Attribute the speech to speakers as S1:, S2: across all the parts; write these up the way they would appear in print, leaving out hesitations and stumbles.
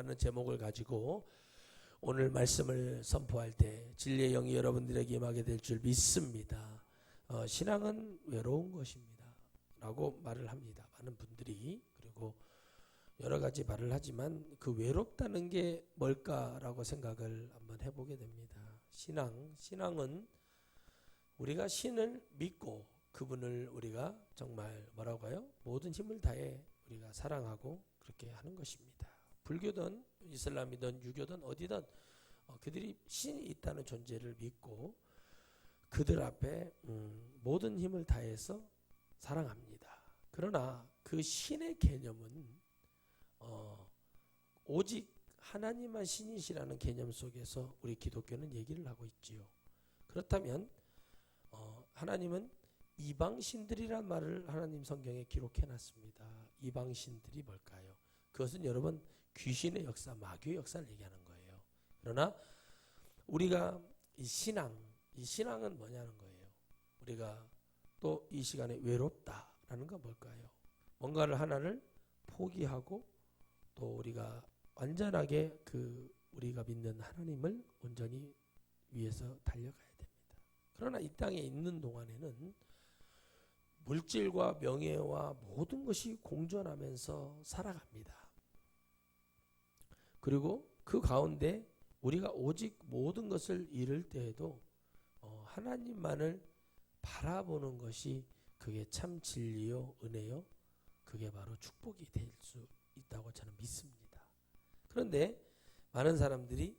S1: 신앙이라는 제목을 가지고 오늘 말씀을 선포할 때 진리의 영이 여러분들에게 임하게 될 줄 믿습니다. 신앙은 외로운 것입니다 라고 말을 합니다. 많은 분들이. 그리고 여러 가지 말을 하지만 그 외롭다는 게 뭘까라고 생각을 한번 해보게 됩니다. 신앙은 우리가 신을 믿고 그분을 우리가 정말 뭐라고 해요? 모든 힘을 다해 우리가 사랑하고 그렇게 하는 것입니다. 불교든 이슬람이든 유교든 어디든 그들이 신이 있다는 존재를 믿고 그들 앞에 모든 힘을 다해서 사랑합니다. 그러나 그 신의 개념은 오직 하나님만 신이시라는 개념 속에서 우리 기독교는 얘기를 하고 있지요. 그렇다면 하나님은 이방신들이란 말을 하나님 성경에 기록해놨습니다. 이방신들이 뭘까요? 그것은 여러분 귀신의 역사, 마귀의 역사를 얘기하는 거예요. 그러나 우리가 이 신앙은 뭐냐는 거예요. 우리가 또 이 시간에 외롭다라는 건 뭘까요? 뭔가를 하나를 포기하고 또 우리가 완전하게 우리가 믿는 하나님을 온전히 위해서 달려가야 됩니다. 그러나 이 땅에 있는 동안에는 물질과 명예와 모든 것이 공존하면서 살아갑니다. 그리고 그 가운데 우리가 오직 모든 것을 잃을 때에도 하나님만을 바라보는 것이 그게 참 진리요 은혜요 그게 바로 축복이 될 수 있다고 저는 믿습니다. 그런데 많은 사람들이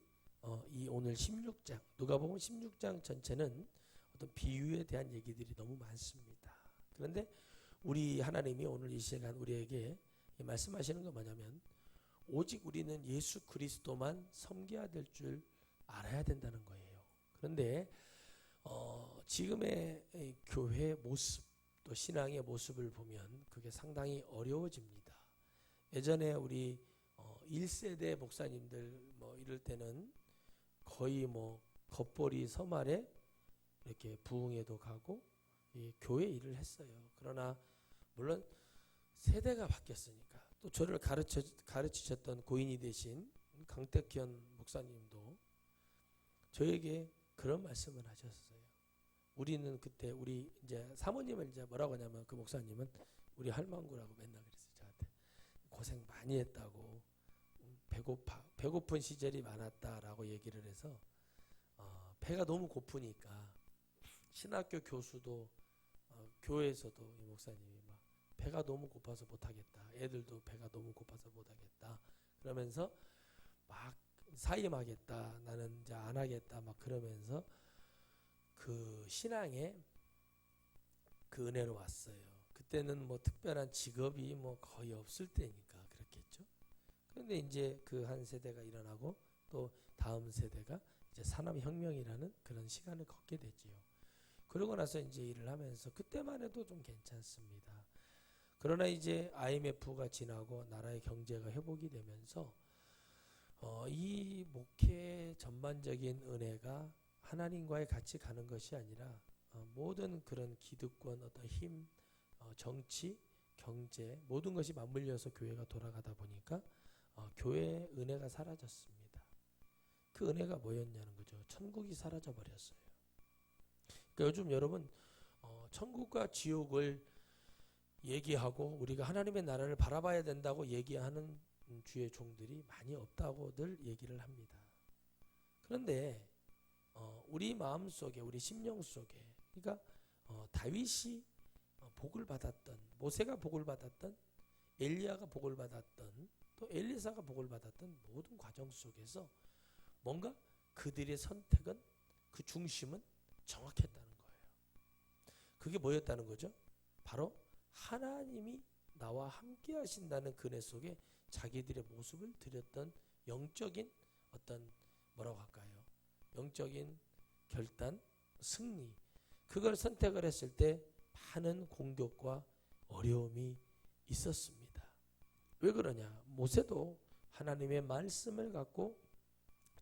S1: 이 오늘 16장 누가복음 16장 전체는 어떤 비유에 대한 얘기들이 너무 많습니다. 그런데 우리 하나님이 오늘 이 시간 우리에게 말씀하시는 건 뭐냐면 오직 우리는 예수 그리스도만 섬겨야 될 줄 알아야 된다는 거예요. 그런데 지금의 교회의 모습 또 신앙의 모습을 보면 그게 상당히 어려워집니다. 예전에 우리 1세대 목사님들 이럴 때는 거의 겉벌이 섬아래 이렇게 부흥회도 가고 교회 일을 했어요. 그러나 물론 세대가 바뀌었으니까 또 저를 가르치셨던 고인이 되신 강택현 목사님도 저에게 그런 말씀을 하셨어요. 우리는 그때 우리 이제 사모님을 이제 뭐라고 하냐면 그 목사님은 우리 할망구라고 맨날 그랬어요. 저한테 고생 많이 했다고 배고픈 시절이 많았다라고 얘기를 해서 배가 너무 고프니까 신학교 교수도 교회에서도 이 목사님이 막 배가 너무 고파서 못하겠다. 애들도 배가 너무 고파서 못하겠다. 그러면서 막 사임하겠다. 나는 이제 안 하겠다. 막 그러면서 그 신앙에 그 은혜로 왔어요. 그때는 특별한 직업이 거의 없을 때니까 그렇겠죠. 그런데 이제 그 한 세대가 일어나고 또 다음 세대가 이제 산업혁명이라는 그런 시간을 걷게 되지요. 그러고 나서 이제 일을 하면서 그때만 해도 좀 괜찮습니다. 그러나 이제 IMF가 지나고 나라의 경제가 회복이 되면서 이 목회 전반적인 은혜가 하나님과의 같이 가는 것이 아니라 모든 그런 기득권, 어떤 힘, 정치, 경제 모든 것이 맞물려서 교회가 돌아가다 보니까 교회의 은혜가 사라졌습니다. 그 은혜가 뭐였냐는 거죠. 천국이 사라져 버렸어요. 그러니까 요즘 여러분 천국과 지옥을 얘기하고 우리가 하나님의 나라를 바라봐야 된다고 얘기하는 주의 종들이 많이 없다고들 얘기를 합니다. 그런데 우리 마음속에 우리 심령 속에 그러니까 다윗이 복을 받았던 모세가 복을 받았던 엘리야가 복을 받았던 또 엘리사가 복을 받았던 모든 과정 속에서 뭔가 그들의 선택은 그 중심은 정확했다는 거예요. 그게 뭐였다는 거죠? 바로 하나님이 나와 함께 하신다는 은혜 속에 자기들의 모습을 드렸던 영적인 어떤 뭐라고 할까요? 영적인 결단, 승리 그걸 선택을 했을 때 많은 공격과 어려움이 있었습니다. 왜 그러냐? 모세도 하나님의 말씀을 갖고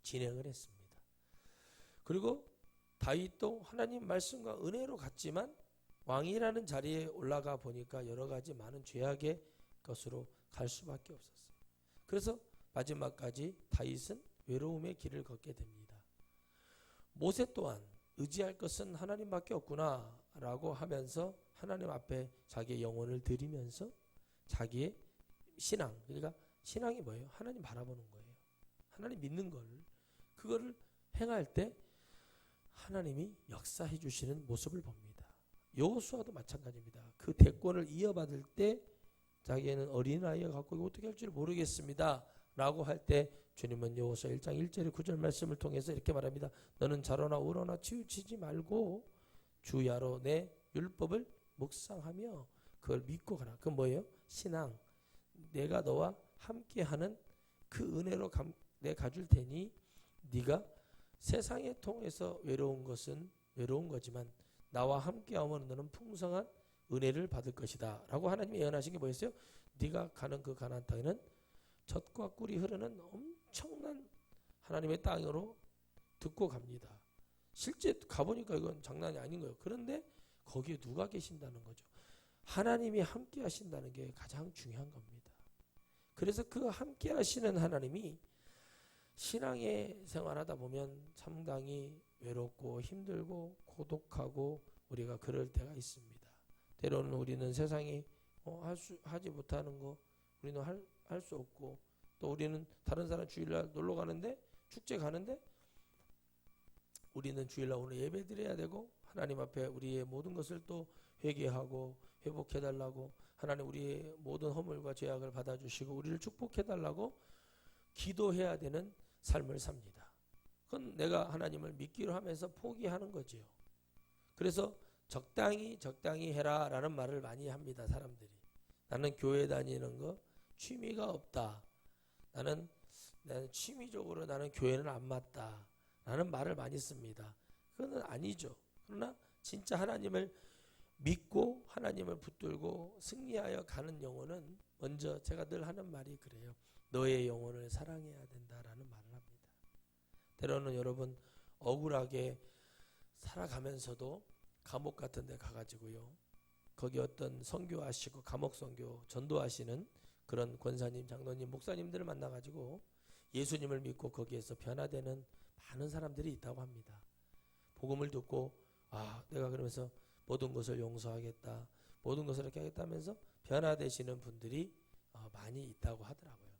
S1: 진행을 했습니다. 그리고 다윗도 하나님 말씀과 은혜로 갔지만 왕이라는 자리에 올라가 보니까 여러 가지 많은 죄악의 것으로 갈 수밖에 없었어요. 그래서 마지막까지 다윗은 외로움의 길을 걷게 됩니다. 모세 또한 의지할 것은 하나님밖에 없구나 라고 하면서 하나님 앞에 자기의 영혼을 드리면서 자기의 신앙, 그러니까 신앙이 뭐예요? 하나님 바라보는 거예요. 하나님 믿는 걸, 그거를 행할 때 하나님이 역사해 주시는 모습을 봅니다. 여호수아도 마찬가지입니다. 그 대권을 이어받을 때 자기는 어린아이가 갖고 어떻게 할지 모르겠습니다 라고 할 때 주님은 여호수아 1장 1절의 9절 말씀을 통해서 이렇게 말합니다. 너는 좌로나 우로나 치우치지 말고 주야로 내 율법을 묵상하며 그걸 믿고 가라. 그건 뭐예요? 신앙. 내가 너와 함께하는 그 은혜로 내 가줄 테니 네가 세상에 통해서 외로운 것은 외로운 거지만 나와 함께하면 너는 풍성한 은혜를 받을 것이다 라고 하나님이 예언하신 게 뭐였어요? 네가 가는 그 가나안 땅에는 젖과 꿀이 흐르는 엄청난 하나님의 땅으로 듣고 갑니다. 실제 가보니까 이건 장난이 아닌 거예요. 그런데 거기에 누가 계신다는 거죠? 하나님이 함께 하신다는 게 가장 중요한 겁니다. 그래서 그 함께 하시는 하나님이 신앙의 생활하다 보면 상당히 외롭고 힘들고 고독하고 우리가 그럴 때가 있습니다. 때로는 우리는 세상이 하지 못하는 거 우리는 할 수 없고, 또 우리는 다른 사람 주일날 놀러 가는데 축제 가는데 우리는 주일날 오늘 예배 드려야 되고 하나님 앞에 우리의 모든 것을 또 회개하고 회복해달라고, 하나님 우리의 모든 허물과 죄악을 받아주시고 우리를 축복해달라고 기도해야 되는 삶을 삽니다. 그건 내가 하나님을 믿기로 하면서 포기하는 거지요. 그래서 적당히 해라 라는 말을 많이 합니다. 사람들이. 나는 교회 다니는 거 취미가 없다. 나는 취미적으로 나는 교회는 안 맞다 라는 말을 많이 씁니다. 그건 아니죠. 그러나 진짜 하나님을 믿고 하나님을 붙들고 승리하여 가는 영혼은 먼저 제가 늘 하는 말이 그래요. 너의 영혼을 사랑해야 된다라는 말을 합니다. 때로는 여러분 억울하게 살아가면서도 감옥 같은 데 가가지고요, 거기 어떤 선교하시고 감옥 선교 전도하시는 그런 권사님, 장로님, 목사님들을 만나가지고 예수님을 믿고 거기에서 변화되는 많은 사람들이 있다고 합니다. 복음을 듣고 내가 그러면서 모든 것을 용서하겠다, 모든 것을 이렇게 하겠다 하면서 변화되시는 분들이 많이 있다고 하더라고요.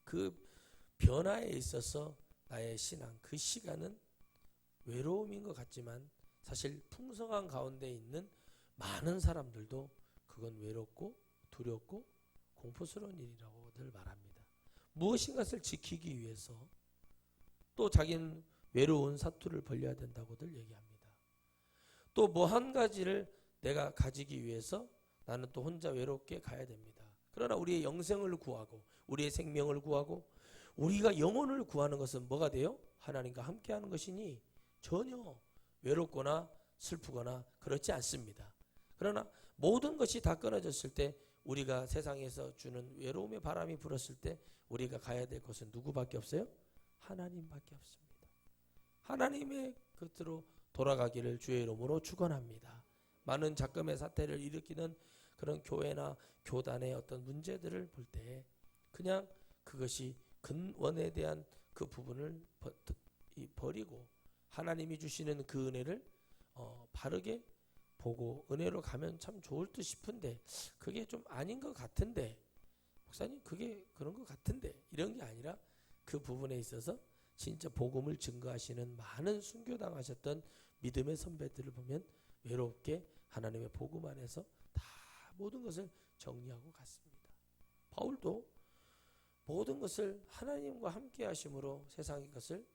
S1: 그 변화에 있어서 나의 신앙, 그 시간은 외로움인 것 같지만 사실 풍성한 가운데 있는 많은 사람들도 그건 외롭고 두렵고 공포스러운 일이라고 늘 말합니다. 무엇인가를 지키기 위해서 또 자기는 외로운 사투를 벌려야 된다고들 얘기합니다. 또 뭐 한 가지를 내가 가지기 위해서 나는 또 혼자 외롭게 가야 됩니다. 그러나 우리의 영생을 구하고 우리의 생명을 구하고 우리가 영혼을 구하는 것은 뭐가 돼요? 하나님과 함께하는 것이니 전혀 외롭거나 슬프거나 그렇지 않습니다. 그러나 모든 것이 다 끊어졌을 때, 우리가 세상에서 주는 외로움의 바람이 불었을 때 우리가 가야 될 것은 누구밖에 없어요? 하나님밖에 없습니다. 하나님의 곁으로 돌아가기를 주의 이름으로 축원합니다. 많은 작금의 사태를 일으키는 그런 교회나 교단의 어떤 문제들을 볼 때 그냥 그것이 근원에 대한 그 부분을 버리고 하나님이 주시는 그 은혜를 바르게 보고 은혜로 가면 참 좋을 듯 싶은데 그게 좀 아닌 것 같은데, 목사님 그게 그런 것 같은데, 이런 게 아니라 그 부분에 있어서 진짜 복음을 증거하시는 많은 순교당하셨던 믿음의 선배들을 보면 외롭게 하나님의 복음 안에서 다 모든 것을 정리하고 갔습니다. 바울도 모든 것을 하나님과 함께 하심으로 세상의 것을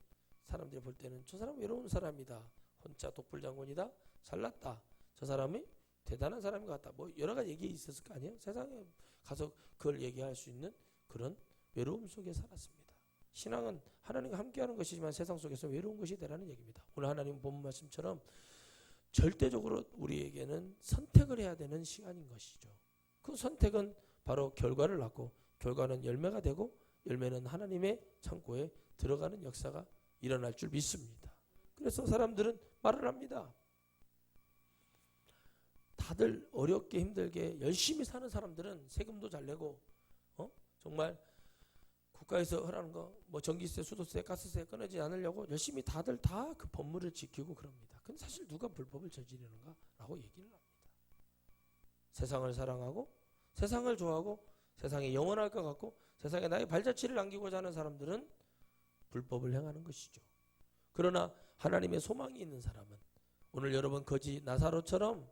S1: 사람들이 볼 때는 저 사람 외로운 사람이다, 혼자 독불장군이다, 잘났다, 저 사람이 대단한 사람인 것 같다, 뭐 여러 가지 얘기 있었을 거 아니에요. 세상에 가서 그걸 얘기할 수 있는 그런 외로움 속에 살았습니다. 신앙은 하나님과 함께하는 것이지만 세상 속에서 외로운 것이 되라는 얘기입니다. 오늘 하나님 본문 말씀처럼 절대적으로 우리에게는 선택을 해야 되는 시간인 것이죠. 그 선택은 바로 결과를 낳고 결과는 열매가 되고 열매는 하나님의 창고에 들어가는 역사가 일어날 줄 믿습니다. 그래서 사람들은 말을 합니다. 다들 어렵게 힘들게 열심히 사는 사람들은 세금도 잘 내고 정말 국가에서 하라는 거, 뭐 전기세, 수도세, 가스세 끊어지지 않으려고 열심히 다들 다 그 법물을 지키고 그럽니다. 근데 사실 누가 불법을 저지르는가라고 얘기를 합니다. 세상을 사랑하고 세상을 좋아하고 세상에 영원할 것 같고 세상에 나의 발자취를 남기고자 하는 사람들은 불법을 행하는 것이죠. 그러나 하나님의 소망이 있는 사람은 오늘 여러분 거지 나사로처럼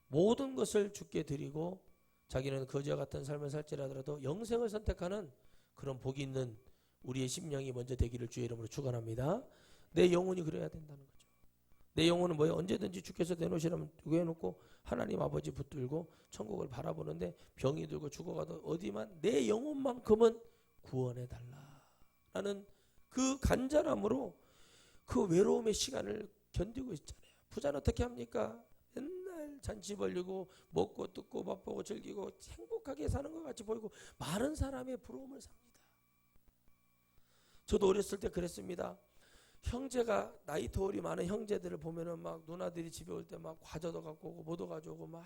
S1: 모든 것을 주께 드리고 자기는 거지와 같은 삶을 살지라도 영생을 선택하는 그런 복이 있는 우리의 심령이 먼저 되기를 주의 이름으로 축원합니다. 내 영혼이 그래야 된다는 거죠. 내 영혼은 뭐예요? 언제든지 주께서 내놓으시라면 구해놓고 하나님 아버지 붙들고 천국을 바라보는데 병이 들고 죽어가도 어디만 내 영혼만큼은 구원해달라라는 그 간절함으로 그 외로움의 시간을 견디고 있잖아요. 부자는 어떻게 합니까? 맨날 잔치 벌리고 먹고 뜯고 맛보고 즐기고 행복하게 사는 것 같이 보이고 많은 사람의 부러움을 삽니다. 저도 어렸을 때 그랬습니다. 형제가 나이 터울이 많은 형제들을 보면은 막 누나들이 집에 올 때 막 과자도 갖고 오고 뭐도 가져오고 막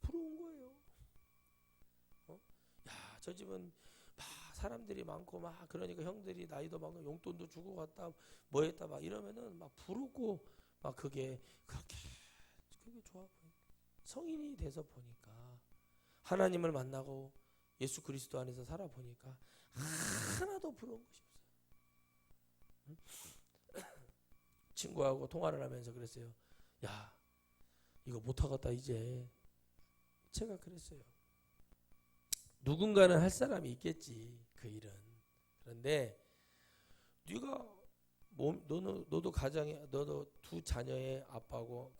S1: 부러운 거예요. 야, 저 집은 막 사람들이 많고 막 그러니까 형들이 나이도 많고 용돈도 주고 갔다 뭐 했다 막 이러면은 막 부르고 막 그게 좋아 보여요. 성인이 돼서 보니까 하나님을 만나고 예수 그리스도 안에서 살아 보니까 하나도 부러운 것이 없어요. 친구하고 통화를 하면서 그랬어요. 야, 이거 못하겠다 이제. 제가 그랬어요. 누군가는 할 사람이 있겠지 그 일은. 그런데 네가 너도 가정에 너도 두 자녀의 아빠고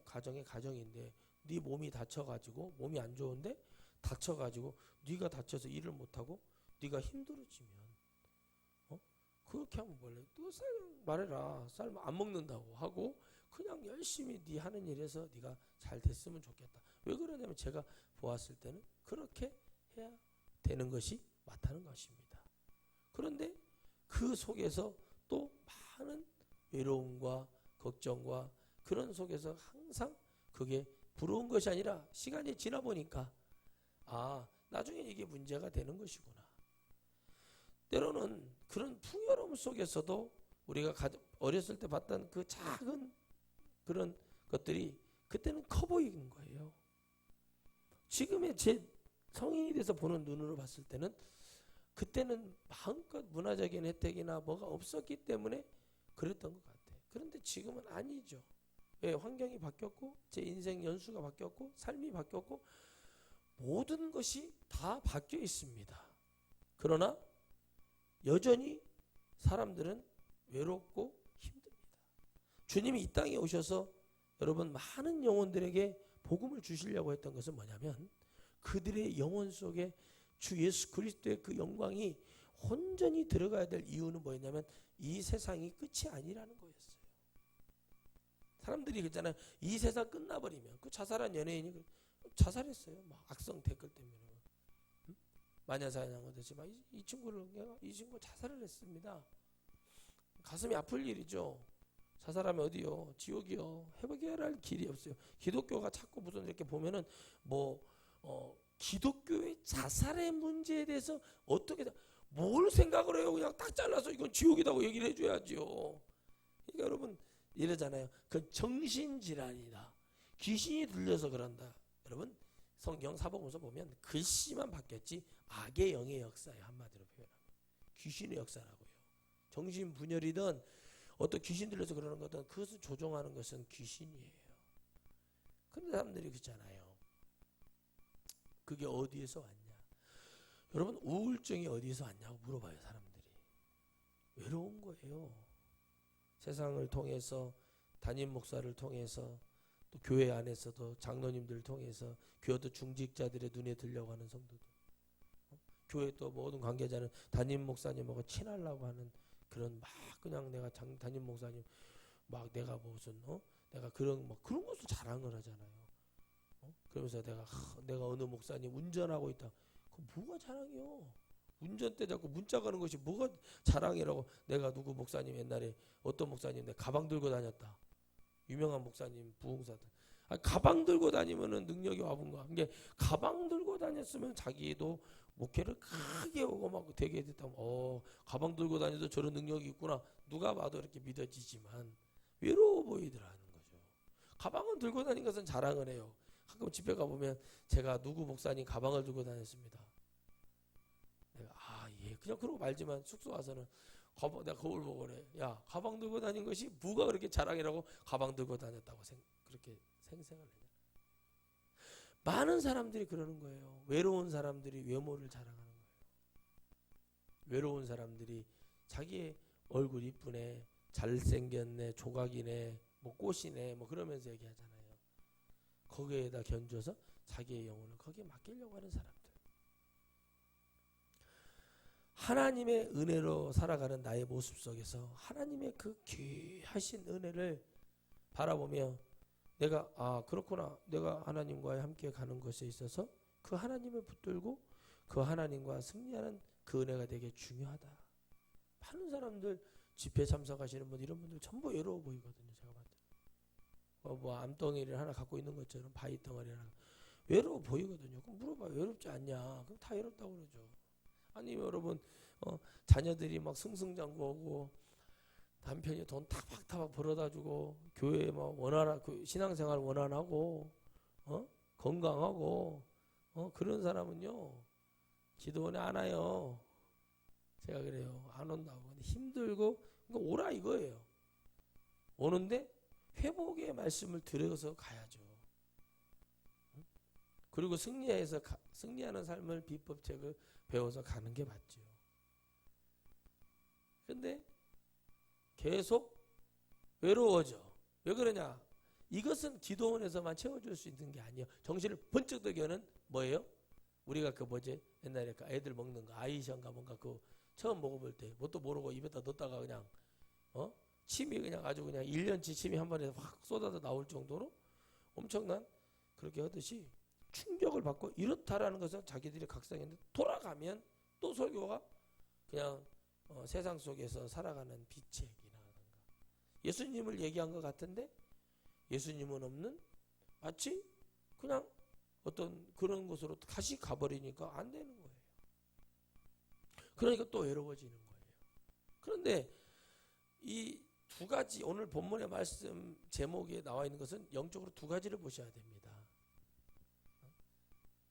S1: 가정의 가정인데 네 몸이 다쳐가지고 몸이 안 좋은데 다쳐가지고 네가 다쳐서 일을 못하고 네가 힘들어지면 그렇게 하면 원래 또 말해라. 쌀 안 먹는다고 하고 그냥 열심히 네 하는 일에서 네가 잘 됐으면 좋겠다. 왜 그러냐면 제가 보았을 때는 그렇게 해야 되는 것이 맞다는 것입니다. 그런데 그 속에서 또 많은 외로움과 걱정과 그런 속에서 항상 그게 부러운 것이 아니라 시간이 지나 보니까 나중에 이게 문제가 되는 것이구나. 때로는 그런 풍요로움 속에서도 우리가 어렸을 때 봤던 그 작은 그런 것들이 그때는 커 보이는 거예요. 지금의 제 성인이 돼서 보는 눈으로 봤을 때는 그때는 마음껏 문화적인 혜택이나 뭐가 없었기 때문에 그랬던 것 같아요. 그런데 지금은 아니죠. 왜? 환경이 바뀌었고 제 인생 연수가 바뀌었고 삶이 바뀌었고 모든 것이 다 바뀌어 있습니다. 그러나 여전히 사람들은 외롭고 힘듭니다. 주님이 이 땅에 오셔서 여러분 많은 영혼들에게 복음을 주시려고 했던 것은 뭐냐면 그들의 영혼 속에 주 예수 그리스도의 그 영광이 온전히 들어가야 될 이유는 뭐였냐면 이 세상이 끝이 아니라는 거였어요. 사람들이 그랬잖아요. 이 세상 끝나버리면 그 자살한 연예인이 자살했어요. 막 악성 댓글 때문에. 마녀사냥을 했지만 이 친구 자살을 했습니다. 가슴이 아플 일이죠. 자살하면 어디요? 지옥이요. 해결할 길이 없어요. 기독교가 자꾸 무슨 이렇게 보면은 기독교의 자살의 문제에 대해서 어떻게 뭘 생각을 해요? 그냥 딱 잘라서 이건 지옥이라고 얘기를 해줘야죠. 그러니까 여러분 이러잖아요. 그 정신질환이다. 귀신이 들려서 그런다. 여러분 성경 사복음서 보면 글씨만 바뀌었지 악의 영의 역사에 한마디로 표현합니다. 귀신의 역사라고요. 정신분열이든 어떤 귀신 들려서 그러는 거든 그것을 조종하는 것은 귀신이에요. 그런 사람들이 그렇잖아요. 그게 어디에서 왔냐? 여러분 우울증이 어디에서 왔냐고 물어봐요. 사람들이. 외로운 거예요. 세상을 통해서 담임 목사를 통해서 또 교회 안에서도 장로님들을 통해서 교회 중직자들의 눈에 들려고 하는 성도들, 교회 또 모든 관계자는 담임 목사님하고 친하려고 하는 그런 막 그냥 내가 담임 목사님 막 내가 무슨 내가 그런 것을 자랑을 하잖아요. 그러면서 내가 어느 목사님 운전하고 있다. 그 뭐가 자랑이요? 운전대 잡고 문자 가는 것이 뭐가 자랑이라고. 내가 누구 목사님 옛날에 어떤 목사님 내 가방 들고 다녔다. 유명한 목사님 부흥사들. 가방 들고 다니면은 능력이 와본가. 이게 가방 들고 다녔으면 자기도 목회를 크게 오고 막 되게 됐다면 가방 들고 다니도 저런 능력이 있구나 누가 봐도 이렇게 믿어지지만 외로워 보이더라는 거죠. 가방은 들고 다니는 것은 자랑을 해요. 가끔 집에 가보면 제가 누구 목사님 가방을 들고 다녔습니다. 내가 예 그냥 그러고 말지만 숙소 와서는 내가 거울 보고 그래. 야 가방 들고 다닌 것이 뭐가 그렇게 자랑이라고 가방 들고 다녔다고 그렇게 생생을 해요. 많은 사람들이 그러는 거예요. 외로운 사람들이 외모를 자랑하는 거예요. 외로운 사람들이 자기의 얼굴 이쁘네, 잘생겼네, 조각이네, 뭐 꽃이네, 뭐 그러면서 얘기하잖아요. 거기에다 견줘서 자기의 영혼을 거기에 맡기려고 하는 사람들. 하나님의 은혜로 살아가는 나의 모습 속에서 하나님의 그 귀하신 은혜를 바라보며 내가 그렇구나. 내가 하나님과 함께 가는 것에 있어서 그 하나님을 붙들고 그 하나님과 승리하는 그 은혜가 되게 중요하다. 많은 사람들 집회 참석하시는 분 이런 분들 전부 외로워 보이거든요. 제가 봤을 때. 뭐 암덩이를 하나 갖고 있는 것처럼 바위 덩어리 하나 외로워 보이거든요. 그럼 물어봐 외롭지 않냐? 그럼 다 외롭다고 그러죠. 아니면 여러분 자녀들이 막 승승장구하고 남편이 돈 타박타박 벌어다 주고 교회에 막 원활한 신앙생활 원활하고 건강하고 그런 사람은요 기도원에 안 와요. 제가 그래요. 안 온다고. 근데 힘들고 그러니까 오라 이거예요. 오는데 회복의 말씀을 들어서 가야죠. 그리고 승리하는 삶을 비법책을 배워서 가는 게 맞죠. 근데 계속 외로워져. 왜 그러냐? 이것은 기도원에서만 채워줄 수 있는 게 아니에요. 정신을 번쩍 들게 하는 뭐예요? 우리가 옛날에 그 애들 먹는 거 아이션가 뭔가 처음 먹어볼 때 뭣도 모르고 입에다 넣었다가 그냥 침이 그냥 아주 그냥 1년치 침이 한 번에 확 쏟아져 나올 정도로 엄청난 그렇게 하듯이 충격을 받고 이렇다라는 것은 자기들이 각성했는데 돌아가면 또 설교가 그냥 세상 속에서 살아가는 빛의 얘기라든가 예수님을 얘기한 것 같은데 예수님은 없는 마치 그냥 어떤 그런 곳으로 다시 가버리니까 안 되는 거예요. 그러니까 또 외로워지는 거예요. 그런데 이 두 가지 오늘 본문의 말씀 제목에 나와 있는 것은 영적으로 두 가지를 보셔야 됩니다.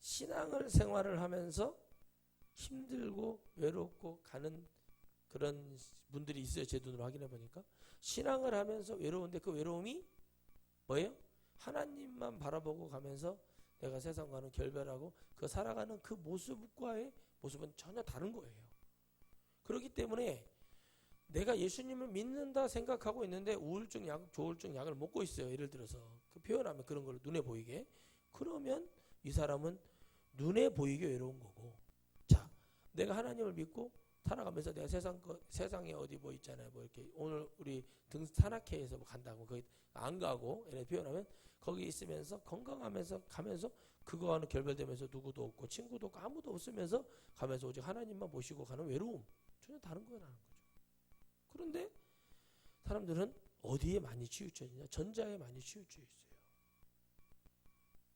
S1: 신앙을 생활을 하면서 힘들고 외롭고 가는 그런 분들이 있어요. 제 눈으로 확인해 보니까 신앙을 하면서 외로운데 그 외로움이 뭐예요? 하나님만 바라보고 가면서 내가 세상과는 결별하고 그 살아가는 그 모습과의 모습은 전혀 다른 거예요. 그렇기 때문에 내가 예수님을 믿는다 생각하고 있는데 우울증 약, 조울증 약을 먹고 있어요. 예를 들어서 그 표현하면 그런 걸 눈에 보이게 그러면 이 사람은 눈에 보이게 외로운 거고 자 내가 하나님을 믿고 살아가면서 내가 세상에 어디 뭐 있잖아요. 뭐 이렇게 오늘 우리 산악회에서 뭐 간다고 거기 안 가고 이렇게 표현하면 거기 있으면서 건강하면서 가면서 그거와는 결별되면서 누구도 없고 친구도 없고 아무도 없으면서 가면서 오직 하나님만 모시고 가는 외로움 전혀 다른 거라는 거죠. 그런데 사람들은 어디에 많이 치우쳐 있냐? 전자에 많이 치우쳐 있어요.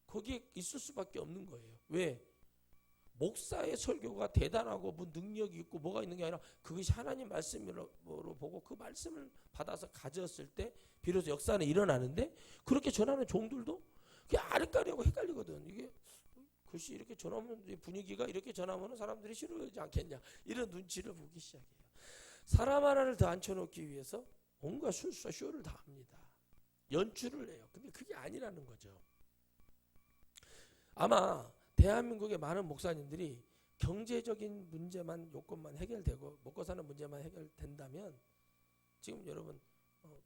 S1: 거기에 있을 수밖에 없는 거예요. 왜? 목사의 설교가 대단하고 뭐 능력이 있고 뭐가 있는 게 아니라 그것이 하나님 말씀으로 보고 그 말씀을 받아서 가졌을 때 비로소 역사는 일어나는데 그렇게 전하는 종들도 그게 아리까리하고 헷갈리거든. 이게 글씨 이렇게 전하면 분위기가 이렇게 전하면 사람들이 싫어하지 않겠냐 이런 눈치를 보기 시작해요. 사람 하나를 더 앉혀놓기 위해서 온갖 술수와 쇼를 다 합니다. 연출을 해요. 근데 그게 아니라는 거죠. 아마 대한민국의 많은 목사님들이 경제적인 문제만 요건만 해결되고 먹고 사는 문제만 해결된다면 지금 여러분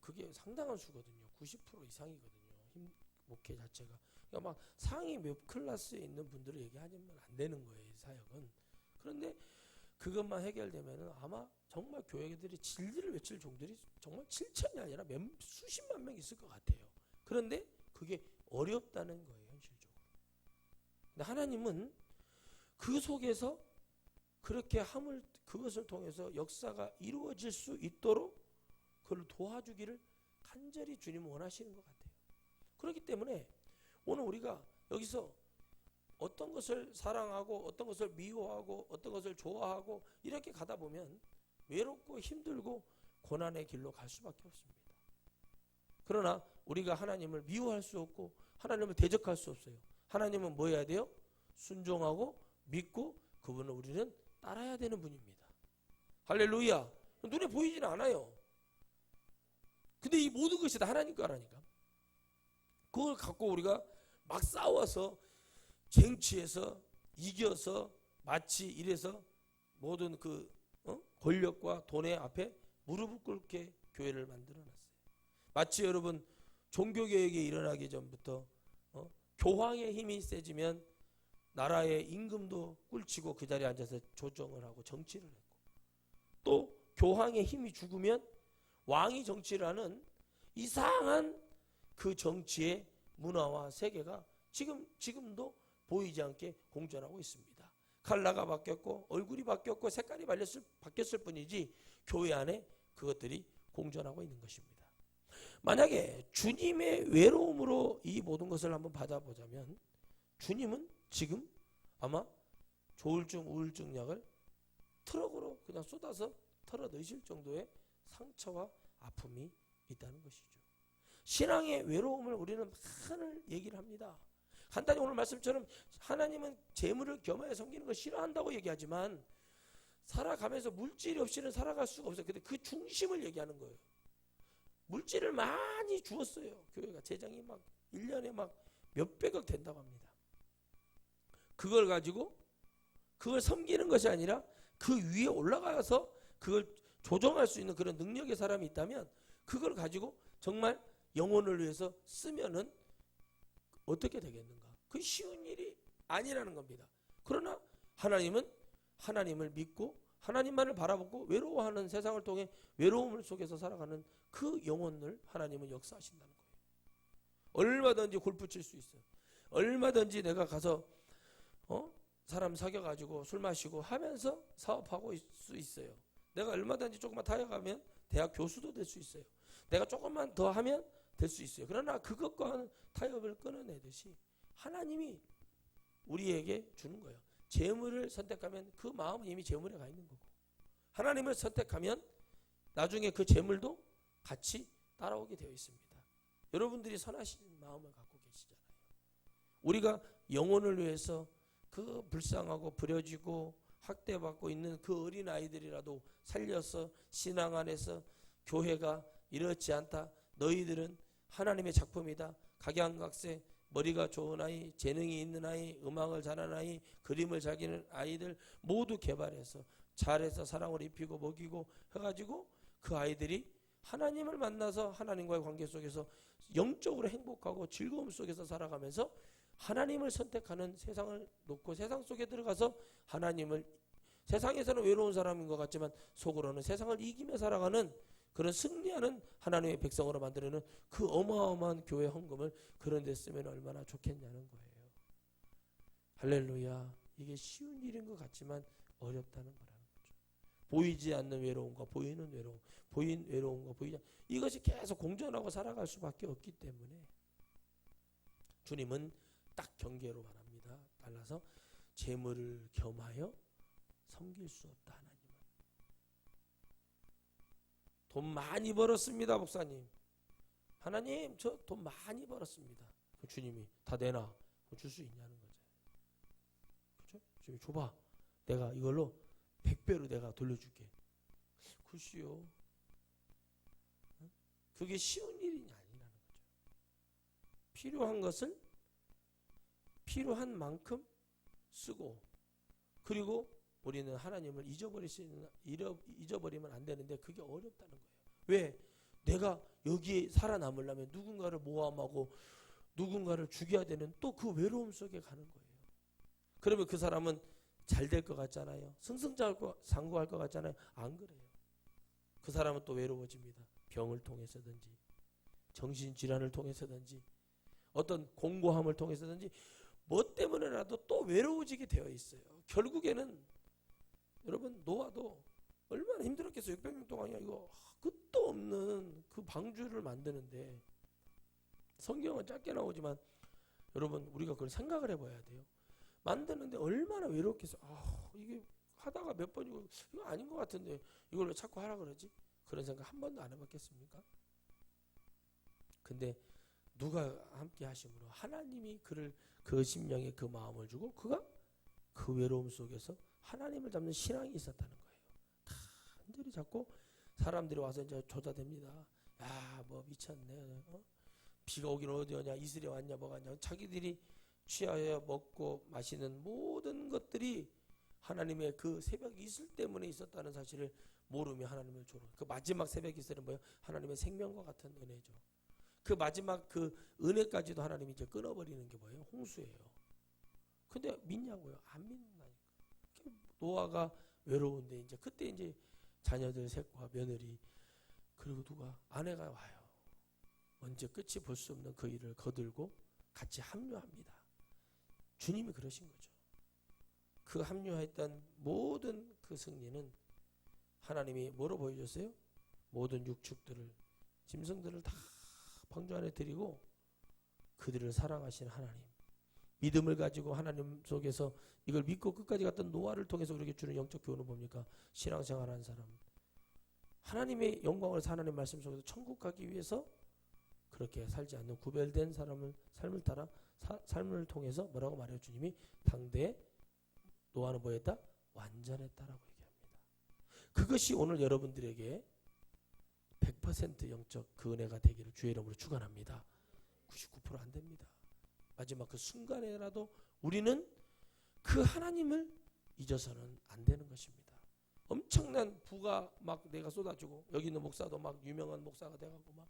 S1: 그게 상당한 수거든요. 90% 이상이거든요. 목회 자체가. 그러니까 막 상위 몇 클래스에 있는 분들을 얘기하면 안 되는 거예요. 이 사역은. 그런데 그것만 해결되면 아마 정말 교회들이 진리를 외칠 종들이 정말 7천이 아니라 수십만 명 있을 것 같아요. 그런데 그게 어렵다는 거예요. 현실적으로. 근데 하나님은 그 속에서 그렇게 그것을 통해서 역사가 이루어질 수 있도록 그걸 도와주기를 간절히 주님은 원하시는 것 같아요. 그렇기 때문에 오늘 우리가 여기서 어떤 것을 사랑하고 어떤 것을 미워하고 어떤 것을 좋아하고 이렇게 가다 보면 외롭고 힘들고 고난의 길로 갈 수밖에 없습니다. 그러나 우리가 하나님을 미워할 수 없고 하나님을 대적할 수 없어요. 하나님은 뭐 해야 돼요? 순종하고 믿고 그분을 우리는 따라야 되는 분입니다. 할렐루야. 눈에 보이지는 않아요. 근데 이 모든 것이 다 하나님 거라니까. 그걸 갖고 우리가 막 싸워서 쟁취해서 이겨서 마치 이래서 모든 그 권력과 돈의 앞에 무릎을 꿇게 교회를 만들어놨어요. 마치 여러분 종교개혁이 일어나기 전부터 교황의 힘이 세지면 나라의 임금도 꿀치고 그 자리에 앉아서 조정을 하고 정치를 했고, 또 교황의 힘이 죽으면 왕이 정치를 하는 이상한 그 정치의 문화와 세계가 지금도 보이지 않게 공존하고 있습니다. 컬러가 바뀌었고 얼굴이 바뀌었고 색깔이 바뀌었을 뿐이지 교회 안에 그것들이 공존하고 있는 것입니다. 만약에 주님의 외로움으로 이 모든 것을 한번 받아보자면 주님은 지금 아마 조울증 우울증 약을 트럭으로 그냥 쏟아서 털어 넣으실 정도의 상처와 아픔이 있다는 것이죠. 신앙의 외로움을 우리는 많은 얘기를 합니다. 간단히 오늘 말씀처럼 하나님은 재물을 겸하여 섬기는 걸 싫어한다고 얘기하지만 살아가면서 물질이 없이는 살아갈 수가 없어요. 근데 그 중심을 얘기하는 거예요. 물질을 많이 주었어요. 교회가 재정이 막 1년에 막 몇백억 된다고 합니다. 그걸 가지고 그걸 섬기는 것이 아니라 그 위에 올라가서 그걸 조정할 수 있는 그런 능력의 사람이 있다면 그걸 가지고 정말 영혼을 위해서 쓰면은 어떻게 되겠는가? 그 쉬운 일이 아니라는 겁니다. 그러나 하나님은 하나님을 믿고 하나님만을 바라보고 외로워하는 세상을 통해 외로움을 속에서 살아가는 그 영혼을 하나님은 역사하신다는 거예요. 얼마든지 골프 칠 수 있어요. 얼마든지 내가 가서 사람 사귀어가지고 술 마시고 하면서 사업하고 수 있어요. 내가 얼마든지 조금만 타협하면 대학 교수도 될 수 있어요. 내가 조금만 더 하면 될 수 있어요. 그러나 그것과 타협을 끊어내듯이 하나님이 우리에게 주는 거예요. 재물을 선택하면 그 마음은 이미 재물에 가 있는 거고, 하나님을 선택하면 나중에 그 재물도 같이 따라오게 되어 있습니다. 여러분들이 선하신 마음을 갖고 계시잖아요. 우리가 영혼을 위해서 그 불쌍하고 버려지고 학대받고 있는 그 어린 아이들이라도 살려서 신앙 안에서 교회가 이렇지 않다, 너희들은 하나님의 작품이다, 각양각색 머리가 좋은 아이, 재능이 있는 아이, 음악을 잘하는 아이, 그림을 잘 그리는 아이들 모두 개발해서 잘해서 사랑을 입히고 먹이고 해가지고 그 아이들이 하나님을 만나서 하나님과의 관계 속에서 영적으로 행복하고 즐거움 속에서 살아가면서 하나님을 선택하는 세상을 놓고 세상 속에 들어가서 하나님을, 세상에서는 외로운 사람인 것 같지만 속으로는 세상을 이기며 살아가는 그런 승리하는 하나님의 백성으로 만드는 그 어마어마한 교회 헌금을 그런 데 쓰면 얼마나 좋겠냐는 거예요. 할렐루야. 이게 쉬운 일인 것 같지만 어렵다는 거라는 거죠. 보이지 않는 외로움과 보이는 외로움, 보인 외로움과 보이지 않는, 이것이 계속 공존하고 살아갈 수밖에 없기 때문에 주님은 딱 경계로 말합니다. 달라서 재물을 겸하여 섬길 수 없다. 하나님은 돈 많이 벌었습니다, 목사님. 하나님, 저 돈 많이 벌었습니다. 주님이 다 내놔. 줄 수 있냐는 거죠. 그렇죠? 주님이 줘봐. 내가 이걸로 100배로 내가 돌려줄게. 글쎄요. 그게 쉬운 일이 아니라는 거죠. 필요한 것을 필요한 만큼 쓰고, 그리고 우리는 하나님을 잊어버리면 안 되는데 그게 어렵다는 거예요. 왜? 내가 여기에 살아남으려면 누군가를 모함하고 누군가를 죽여야 되는 또 그 외로움 속에 가는 거예요. 그러면 그 사람은 잘 될 것 같잖아요. 승승장구할 것 같잖아요. 안 그래요. 그 사람은 또 외로워집니다. 병을 통해서든지 정신질환을 통해서든지 어떤 공고함을 통해서든지 뭐 때문에라도 또 외로워지게 되어 있어요. 결국에는 여러분 노아도 얼마나 힘들었겠어요. 600년 동안이야. 이거 끝도 없는 그 방주를 만드는데, 성경은 짧게 나오지만 여러분 우리가 그걸 생각을 해봐야 돼요. 만드는데 얼마나 외롭겠어. 이게 하다가 몇 번이고 이거 아닌 것 같은데 이걸 왜 자꾸 하라 그러지? 그런 생각 한 번도 안 해봤겠습니까? 근데 누가 함께 하심으로 하나님이 그를 그 심령에 그 마음을 주고 그가 그 외로움 속에서 하나님을 잡는 신앙이 있었다는 거예요. 간절히 자꾸 사람들이 와서 이제 조자됩니다. 야, 뭐 미쳤네. 비가 오긴 어디 오냐, 이슬이 왔냐, 뭐가 왔냐. 자기들이 취하여 먹고 마시는 모든 것들이 하나님의 그 새벽 이슬 때문에 있었다는 사실을 모르며 하나님을 조롱. 그 마지막 새벽 이슬은 뭐예요? 하나님의 생명과 같은 은혜죠. 그 마지막 그 은혜까지도 하나님이 이제 끊어버리는 게 뭐예요? 홍수예요. 근데 믿냐고요? 안 믿는다니까. 노아가 외로운데 이제 그때 이제 자녀들 셋과 며느리 그리고 누가 아내가 와요. 언제 끝이 볼 수 없는 그 일을 거들고 같이 합류합니다. 주님이 그러신 거죠. 그 합류했던 모든 그 승리는 하나님이 뭐로 보여줬어요? 모든 육축들을 짐승들을 다 방주 안에 드리고 그들을 사랑하신 하나님, 믿음을 가지고 하나님 속에서 이걸 믿고 끝까지 갔던 노아를 통해서 우리에게 주는 영적 교훈은 뭡니까? 신앙생활하는 사람, 하나님의 영광을 하나님 말씀 속에서 천국 가기 위해서 그렇게 살지 않는 구별된 삶을 따라 삶을 통해서 뭐라고 말해요? 주님이 당대에 노아는 뭐했다? 완전했다라고 얘기합니다. 그것이 오늘 여러분들에게 100% 영적 그 은혜가 되기를 주의 이름으로 축원합니다. 99% 안 됩니다. 마지막 그 순간에라도 우리는 그 하나님을 잊어서는 안 되는 것입니다. 엄청난 부가 막 내가 쏟아지고 여기 있는 목사도 막 유명한 목사가 돼가고 막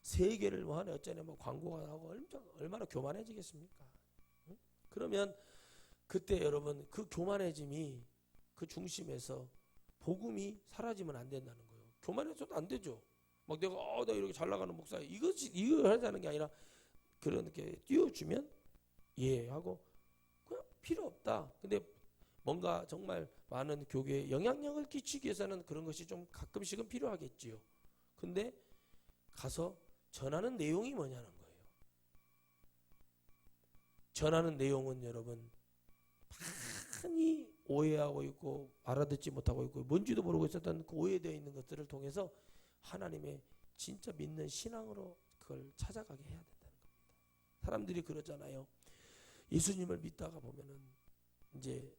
S1: 세계를 뭐 하네 어쩌네 뭐 광고가 나오고 얼마나 교만해지겠습니까? 응? 그러면 그때 여러분 그 교만해짐이 그 중심에서 복음이 사라지면 안 된다는 거예요. 교만해져도 안 되죠. 막 내가 나 이렇게 잘 나가는 목사 이거 하자는 게 아니라 그렇게 띄워주면 예 하고 그냥 필요 없다. 근데 뭔가 정말 많은 교계에 영향력을 끼치기 위해서는 그런 것이 좀 가끔씩은 필요하겠지요. 근데 가서 전하는 내용이 뭐냐는 거예요. 전하는 내용은 여러분 많이 오해하고 있고 알아듣지 못하고 있고 뭔지도 모르고 있었던 그 오해되어 있는 것들을 통해서 하나님의 진짜 믿는 신앙으로 그걸 찾아가게 해야 된다는 겁니다. 사람들이 그러잖아요. 예수님을 믿다가 보면은 이제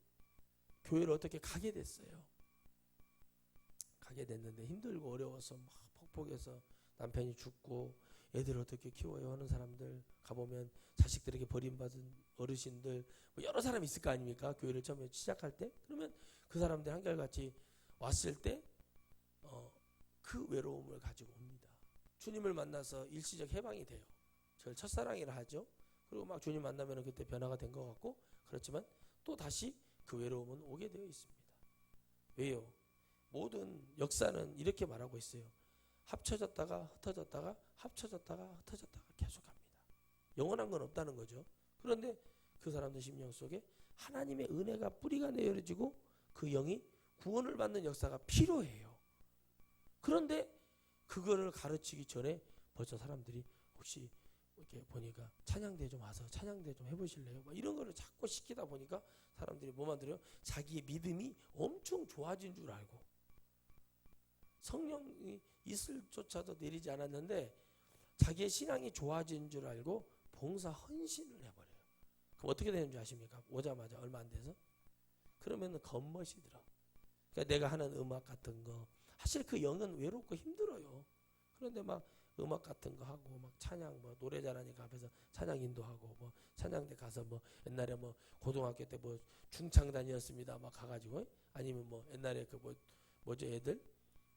S1: 교회를 어떻게 가게 됐어요. 가게 됐는데 힘들고 어려워서 막 폭복해서 남편이 죽고 애들 어떻게 키워요 하는 사람들 가보면 자식들에게 버림받은 어르신들 뭐 여러 사람이 있을 거 아닙니까? 교회를 처음에 시작할 때 그러면 그 사람들 한결같이 왔을 때 그 외로움을 가지고 옵니다. 주님을 만나서 일시적 해방이 돼요. 저를 첫사랑이라 하죠. 그리고 막 주님 만나면 그때 변화가 된 것 같고 그렇지만 또 다시 그 외로움은 오게 되어 있습니다. 왜요? 모든 역사는 이렇게 말하고 있어요. 합쳐졌다가 흩어졌다가 합쳐졌다가 흩어졌다가 계속합니다. 영원한 건 없다는 거죠. 그런데 그 사람들 심령 속에 하나님의 은혜가 뿌리가 내려지고 그 영이 구원을 받는 역사가 필요해요. 그런데 그거를 가르치기 전에 벌써 사람들이 혹시 이렇게 보니까 찬양대 좀 와서 찬양대 좀 해보실래요? 막 이런 거를 자꾸 시키다 보니까 사람들이 뭐만 들어요? 자기의 믿음이 엄청 좋아진 줄 알고 성령이 이슬조차도 내리지 않았는데 자기의 신앙이 좋아진 줄 알고 봉사 헌신을 해버려요. 그럼 어떻게 되는 줄 아십니까? 오자마자 얼마 안 돼서 그러면 겉멋이 들어. 그러니까 내가 하는 음악 같은 거 사실 그 영은 외롭고 힘들어요. 그런데 막 음악 같은 거 하고 막 찬양 뭐 노래 잘하니까 앞에서 찬양 인도하고 뭐 찬양대 가서 뭐 옛날에 뭐 고등학교 때 뭐 중창단이었습니다 막 가가지고 아니면 뭐 옛날에 그 뭐죠 애들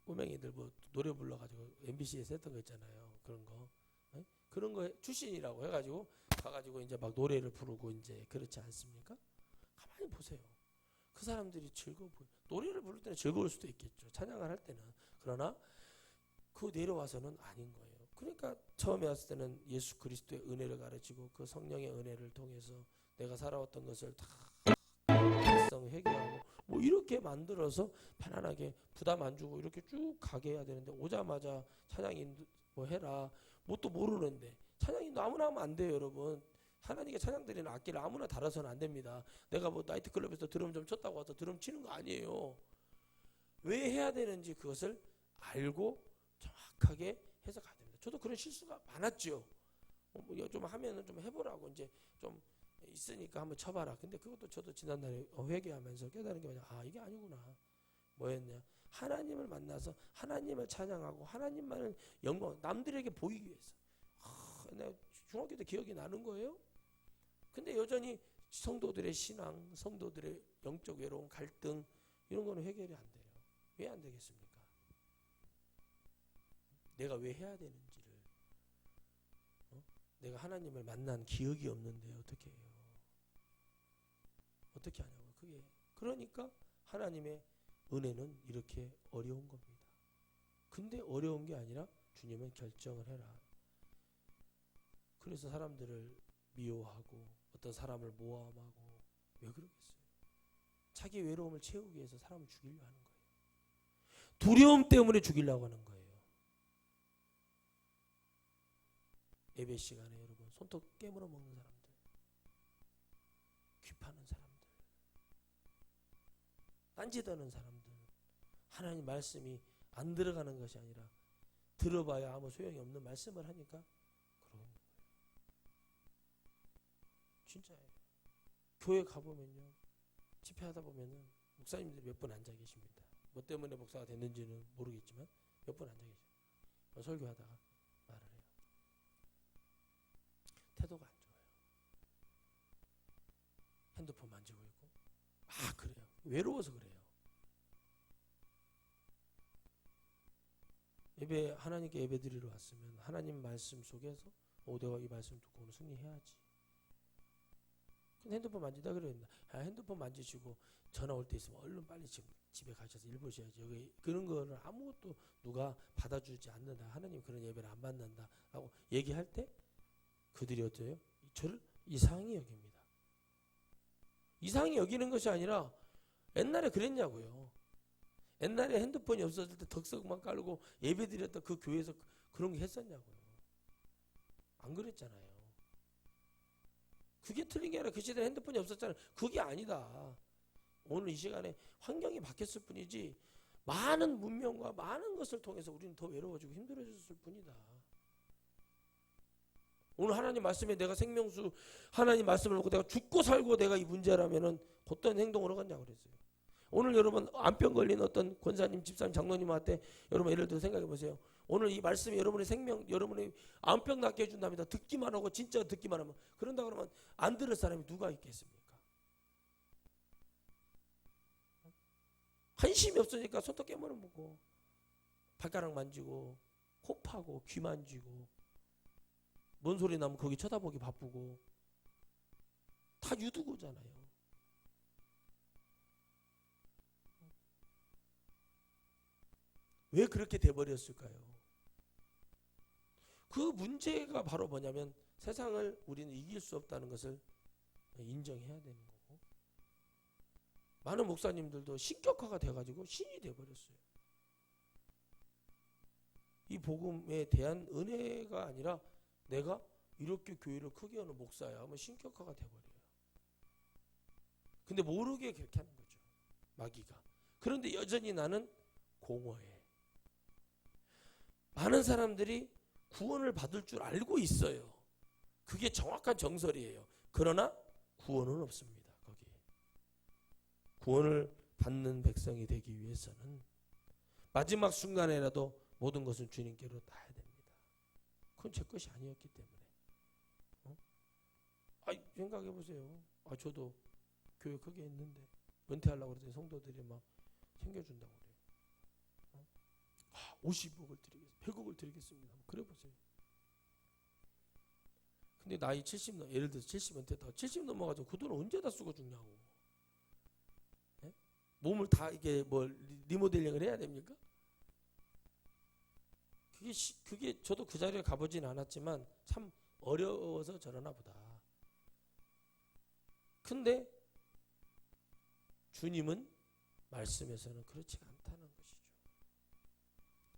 S1: 꼬맹이들 뭐 노래 불러가지고 MBC에서 했던 거 있잖아요. 그런 거 그런 거 출신이라고 해가지고 가가지고 이제 막 노래를 부르고 이제 그렇지 않습니까? 가만히 보세요. 그 사람들이 즐거워 보여. 노래를 부를 때는 즐거울 수도 있겠죠. 찬양을 할 때는. 그러나 그 내려와서는 아닌 거예요. 그러니까 처음에 왔을 때는 예수 그리스도의 은혜를 가르치고 그 성령의 은혜를 통해서 내가 살아왔던 것을 다 달성 회개하고 뭐 이렇게 만들어서 편안하게 부담 안 주고 이렇게 쭉 가게 해야 되는데 오자마자 찬양인 뭐 해라 뭣도 모르는데 찬양인도 아무나 하면 안 돼요 여러분. 하나님께 찬양드리는 악기를 아무나 달아서는 안 됩니다. 내가 뭐 나이트클럽에서 드럼 좀 쳤다고 와서 드럼 치는 거 아니에요. 왜 해야 되는지 그것을 알고 정확하게 해서 가야 됩니다. 저도 그런 실수가 많았죠. 좀 하면은 좀 해보라고 이제 좀 있으니까 한번 쳐봐라. 근데 그것도 저도 지난날에 회개하면서 깨달은 게 뭐냐, 아 이게 아니구나. 뭐였냐, 하나님을 만나서 하나님을 찬양하고 하나님만을 영광, 남들에게 보이기 위해서. 내가 중학교 때 기억이 나는 거예요. 근데 여전히 성도들의 신앙, 성도들의 영적 외로움, 갈등 이런 거는 해결이 안 돼요. 왜 안 되겠습니까? 내가 왜 해야 되는지를, 내가 하나님을 만난 기억이 없는데 어떻게 해요? 어떻게 하냐고. 그게 그러니까 하나님의 은혜는 이렇게 어려운 겁니다. 근데 어려운 게 아니라 주님은 결정을 해라. 그래서 사람들을 미워하고 어떤 사람을 모함하고 왜 그러겠어요? 자기 외로움을 채우기 위해서 사람을 죽이려 하는 거예요. 두려움 때문에 죽이려고 하는 거예요. 예배 시간에 여러분 손톱 깨물어 먹는 사람들, 귀 파는 사람들, 딴짓하는 사람들, 하나님 말씀이 안 들어가는 것이 아니라 들어봐야 아무 소용이 없는 말씀을 하니까 그러는 거예요. 진짜예요. 교회 가보면요, 집회하다 보면은 목사님들이 몇 분 앉아 계십니다. 뭐 때문에 목사가 됐는지는 모르겠지만 몇 분 앉아 계세요. 설교하다가 말을 해요. 태도가 안 좋아요. 핸드폰 만지고 있고 막 그래요. 외로워서 그래요. 예배, 하나님께 예배 드리러 왔으면 하나님 말씀 속에서 내가 이 말씀 듣고 오늘 승리해야지. 근데 핸드폰 만지다 그랬나? 핸드폰 만지시고 전화 올 때 있으면 얼른 빨리 집에 가셔서 일 보셔야지. 여기 그런 거를 아무것도 누가 받아주지 않는다. 하나님 그런 예배를 안 받는다 라고 얘기할 때 그들이 어때요? 저를 이상히 여깁니다. 이상히 여기는 것이 아니라 옛날에 그랬냐고요. 옛날에 핸드폰이 없었을 때 덕석만 깔고 예배 드렸던 그 교회에서 그런 게 했었냐고요. 안 그랬잖아요. 그게 틀린 게 아니라 그 시대에 핸드폰이 없었잖아요. 그게 아니다. 오늘 이 시간에 환경이 바뀌었을 뿐이지 많은 문명과 많은 것을 통해서 우리는 더 외로워지고 힘들어졌을 뿐이다. 오늘 하나님 말씀에 내가 생명수 하나님 말씀을 놓고 내가 죽고 살고 내가 이 문제라면은 어떤 행동을 하겠냐 그랬어요. 오늘 여러분 암병 걸린 어떤 권사님, 집사님, 장로님한테 여러분 예를 들어 생각해 보세요. 오늘 이 말씀이 여러분의 생명, 여러분의 암병 낫게 해준답니다. 듣기만 하고 진짜 듣기만 하면 그런다 그러면 안 들을 사람이 누가 있겠습니까? 관심이 없으니까 손톱 깨물어 먹고 발가락 만지고 코 파고 귀 만지고 뭔 소리 나면 거기 쳐다보기 바쁘고 다 유두고잖아요. 왜 그렇게 돼버렸을까요? 그 문제가 바로 뭐냐면 세상을 우리는 이길 수 없다는 것을 인정해야 되는 거고, 많은 목사님들도 신격화가 돼가지고 신이 돼버렸어요. 이 복음에 대한 은혜가 아니라 내가 이렇게 교회를 크게 하는 목사야 하면 신격화가 돼버려요. 근데 모르게 그렇게 하는 거죠. 마귀가. 그런데 여전히 나는 공허해. 많은 사람들이 구원을 받을 줄 알고 있어요. 그게 정확한 정설이에요. 그러나 구원은 없습니다. 거기에. 구원을 받는 백성이 되기 위해서는 마지막 순간에라도 모든 것은 주님께로 놔야 됩니다. 그건 제 것이 아니었기 때문에. 생각해 보세요. 저도 교회 크게 했는데 은퇴하려고 그랬더니 성도들이 막 챙겨준다고 그래요. 50억을 드리겠습니다. 100억을 드리겠습니다. 그래 보세요. 근데 나이 70 예를 들어서 70 은퇴다. 70 넘어가지고 그 돈을 언제 다 쓰고 죽냐고. 네? 몸을 다 이게 뭐 리모델링을 해야 됩니까? 그게 저도 그 자리에 가보진 않았지만 참 어려워서 저러나 보다. 근데 주님은 말씀에서는 그렇지가 않다는 것이죠.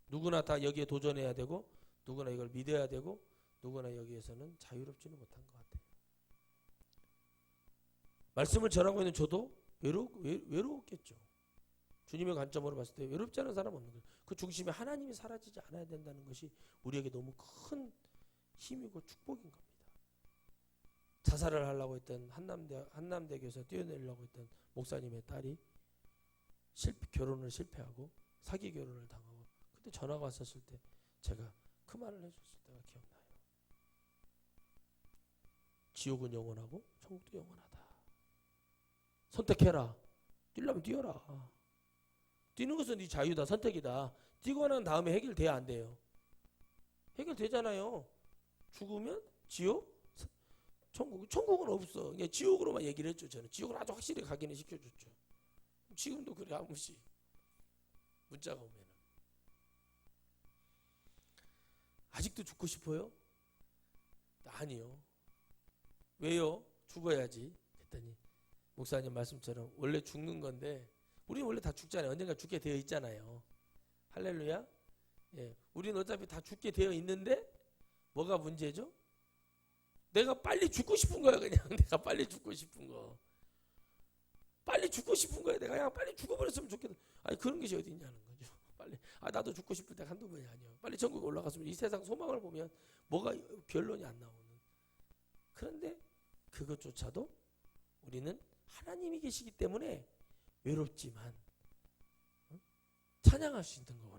S1: 누구나 다 여기에 도전해야 되고 누구나 이걸 믿어야 되고 누구나 여기에서는 자유롭지는 못한 것 같아요. 말씀을 전하고 있는 저도 외로웠겠죠. 주님의 관점으로 봤을 때 외롭지 않은 사람 없는 거예요. 그 중심에 하나님이 사라지지 않아야 된다는 것이 우리에게 너무 큰 힘이고 축복인 겁니다. 자살을 하려고 했던 한남대교에서 뛰어내리려고 했던 목사님의 딸이 결혼을 실패하고 사기 결혼을 당하고, 그때 전화가 왔었을 때 제가 그 말을 해줬을 때가 기억나요. 지옥은 영원하고 천국도 영원하다. 선택해라. 뛰려면 뛰어라. 뛰는 것은 네 자유다. 선택이다. 뛰고 난 다음에 해결돼야 안 돼요. 해결되잖아요. 죽으면 지옥, 천국은 없어. 그냥 지옥으로만 얘기를 했죠. 저는 지옥을 아주 확실히 각인을 시켜줬죠. 지금도 그래. 한 번씩 문자가 오면 아직도 죽고 싶어요? 아니요. 왜요? 죽어야지. 그랬더니 목사님 말씀처럼 원래 죽는 건데, 우리는 원래 다 죽잖아요. 언젠가 죽게 되어 있잖아요. 할렐루야. 예, 우리는 어차피 다 죽게 되어 있는데 뭐가 문제죠? 내가 빨리 죽고 싶은 거야. 그냥 내가 빨리 죽고 싶은 거. 빨리 죽고 싶은 거야. 내가 그냥 빨리 죽어버렸으면 좋겠다. 아니 그런 것이 어디 있냐는 거죠. 빨리 나도 죽고 싶을 때 한두 번이 아니에요. 빨리 천국에 올라갔으면 이 세상 소망을 보면 뭐가 결론이 안 나오는. 그런데 그것조차도 우리는 하나님이 계시기 때문에 외롭지만 찬양할 수 있는 거.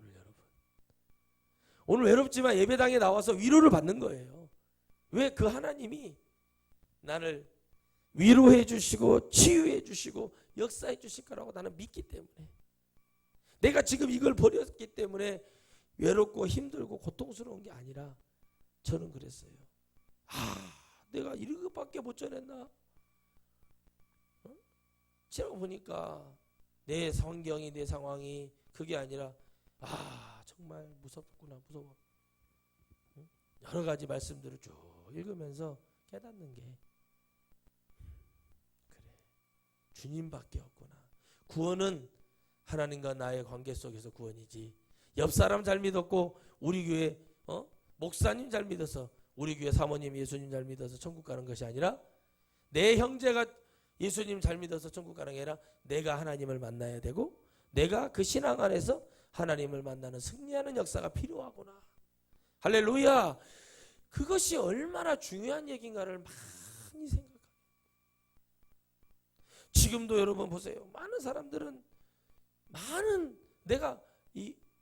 S1: 오늘 외롭지만 예배당에 나와서 위로를 받는 거예요. 왜? 그 하나님이 나를 위로해 주시고 치유해 주시고 역사해 주실 거라고 나는 믿기 때문에. 내가 지금 이걸 버렸기 때문에 외롭고 힘들고 고통스러운 게 아니라 저는 그랬어요. 내가 이런 것밖에 못 전했나? 지나고 보니까 내 성경이, 내 상황이 그게 아니라 정말 무섭구나, 무서워. 여러 가지 말씀들을 쭉 읽으면서 깨닫는 게, 그래, 주님밖에 없구나. 구원은 하나님과 나의 관계 속에서 구원이지, 옆 사람 잘 믿었고 우리 교회 목사님 잘 믿어서, 우리 교회 사모님 예수님 잘 믿어서 천국 가는 것이 아니라, 내 형제가 예수님 잘 믿어서 천국 가는 게 아니라 내가 하나님을 만나야 되고, 내가 그 신앙 안에서 하나님을 만나는 승리하는 역사가 필요하구나. 할렐루야. 그것이 얼마나 중요한 얘기인가를 많이 생각합니다. 지금도 여러분 보세요. 많은 사람들은 내가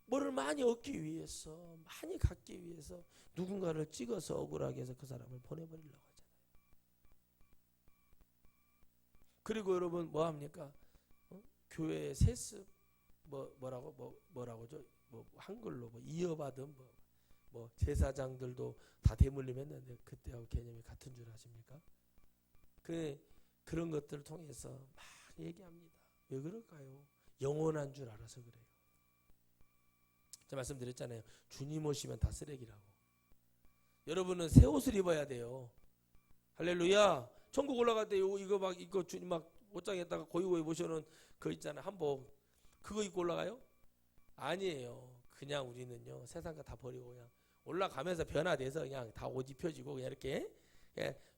S1: 뭐를 많이 얻기 위해서, 많이 갖기 위해서 누군가를 찍어서 억울하게 해서 그 사람을 보내버리려고 하잖아요. 그리고 여러분 뭐 합니까? 교회의 세습 뭐라고죠? 한글로 이어받은 제사장들도 다 대물림 했는데 그때하고 개념이 같은 줄 아십니까? 그런 것들을 통해서 막 얘기합니다. 왜 그럴까요? 영원한 줄 알아서 그래요. 제가 말씀드렸잖아요. 주님 오시면 다 쓰레기라고. 여러분은 새 옷을 입어야 돼요. 할렐루야. 천국 올라갈 때 이거 주님 막 옷장에다가 고이고이 모셔놓은 거 있잖아요. 한복. 그거 입고 올라가요? 아니에요. 그냥 우리는요, 세상 거 다 버리고 그냥 올라가면서 변화돼서 그냥 다 옷 입혀지고 그냥 이렇게